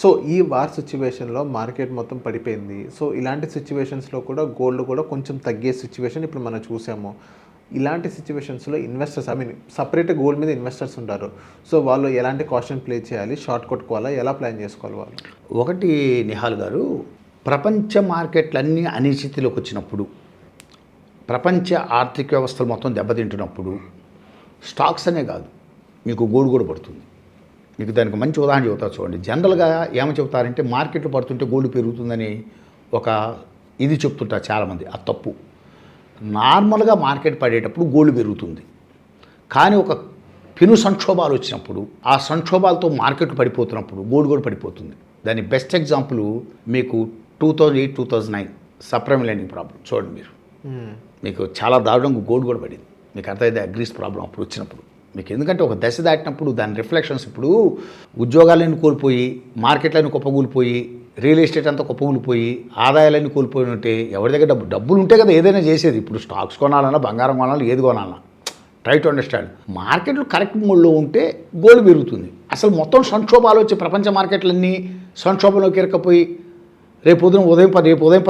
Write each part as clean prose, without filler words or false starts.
So ఈ war సిచ్యువేషన్లో market మొత్తం పడిపోయింది. సో ఇలాంటి సిచ్యువేషన్స్లో కూడా గోల్డ్ కూడా కొంచెం తగ్గే సిచ్యువేషన్ ఇప్పుడు మనం చూసాము. ఇలాంటి సిచ్యువేషన్స్లో ఇన్వెస్టర్స్ సపరేట్ గోల్డ్ మీద ఇన్వెస్టర్స్ ఉంటారు. సో వాళ్ళు ఎలాంటి కాషన్ ప్లే చేయాలి, షార్ట్ కొట్టుకోవాలా, ఎలా ప్లాన్ చేసుకోవాలి వాళ్ళు? ఒకటి నిహాల్ గారు, ప్రపంచ మార్కెట్లన్నీ అనిశ్చితిలోకి వచ్చినప్పుడు, ప్రపంచ ఆర్థిక వ్యవస్థలు మొత్తం దెబ్బతింటున్నప్పుడు స్టాక్స్ అనే కాదు, మీకు గోల్డ్ కూడా పడుతుంది. మీకు దానికి మంచి ఉదాహరణ చెబుతా చూడండి. జనరల్గా ఏమని చెబుతారంటే మార్కెట్లు పడుతుంటే గోల్డ్ పెరుగుతుందని ఒక ఇది చెప్తుంటారు చాలామంది. అది తప్పు. నార్మల్గా మార్కెట్ పడేటప్పుడు గోల్డ్ పెరుగుతుంది, కానీ ఒక పెను సంక్షోభాలు వచ్చినప్పుడు ఆ సంక్షోభాలతో మార్కెట్ పడిపోతున్నప్పుడు గోల్డ్ కూడా పడిపోతుంది. దాని బెస్ట్ ఎగ్జాంపుల్ మీకు 2008-2009 సప్రైమ్ లెండింగ్ ప్రాబ్లం చూడండి. మీకు చాలా దారుణంగా గోల్డ్ కూడా పడింది. మీకు అర్థమైతే గ్రీస్ ప్రాబ్లం అప్పుడు వచ్చినప్పుడు మీకు, ఎందుకంటే ఒక దశ దాటినప్పుడు దాని రిఫ్లెక్షన్స్, ఇప్పుడు ఉద్యోగాలన్నీ కోల్పోయి, మార్కెట్లన్నీ కుప్పగూలిపోయి, రియల్ ఎస్టేట్ అంతా కుప్పగూలిపోయి, ఆదాయాలన్నీ కోల్పోయి ఉంటే ఎవరి దగ్గర డబ్బులు ఉంటే కదా ఏదైనా చేసేది. ఇప్పుడు స్టాక్స్ కొనాలన్నా, బంగారం కొనాలన్నా, ఏది కొనాలన్నా, ట్రై టు అండర్స్టాండ్. మార్కెట్లు కరెక్ట్ మోడ్లో ఉంటే గోల్డ్ పెరుగుతుంది. అసలు మొత్తం సంక్షోభాలు వచ్చి ప్రపంచ మార్కెట్లన్నీ సంక్షోభంలోకి ఇరకపోయి రేపు ఉదయం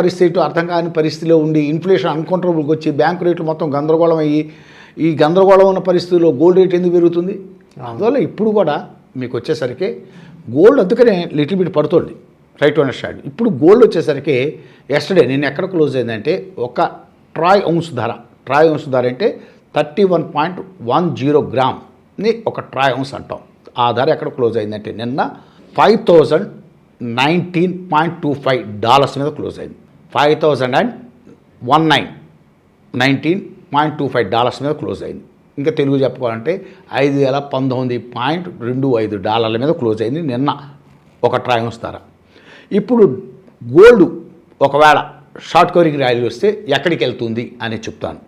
పరిస్థితి అర్థం కాని పరిస్థితిలో ఉండి, ఇన్ఫ్లేషన్ అన్కంట్రోల్కి వచ్చి, బ్యాంకు రేట్లు మొత్తం గందరగోళం అయ్యి, ఈ గందరగోళం ఉన్న పరిస్థితుల్లో గోల్డ్ రేట్ ఎందుకు పెరుగుతుంది? అందువల్ల ఇప్పుడు కూడా మీకు వచ్చేసరికి గోల్డ్ అందుకనే లిటిల్ బిట్ పడుతుంది. Try to understand. ఇప్పుడు గోల్డ్ వచ్చేసరికి ఎస్టర్డే నేను ఎక్కడ క్లోజ్ అయిందంటే, ఒక ట్రాయ్ ఔన్స్ ధర అంటే 31.10 గ్రామ్ని ఒక ట్రాయ్ ఔన్స్ అంటాం. ఆ ధర ఎక్కడ క్లోజ్ అయిందంటే నిన్న $5,019.25 మీద క్లోజ్ అయింది. $5,019.25 మీద క్లోజ్ అయింది. ఇంకా తెలుగు చెప్పుకోవాలంటే $5,019.25 మీద క్లోజ్ అయింది నిన్న ఒక ట్రాయ్ ఔన్స్ ధర. ఇప్పుడు గోల్డ్ ఒకవేళ షార్ట్ కవరింగ్ ర్యాలీ వస్తే ఎక్కడికి వెళ్తుంది అని చెప్తాను.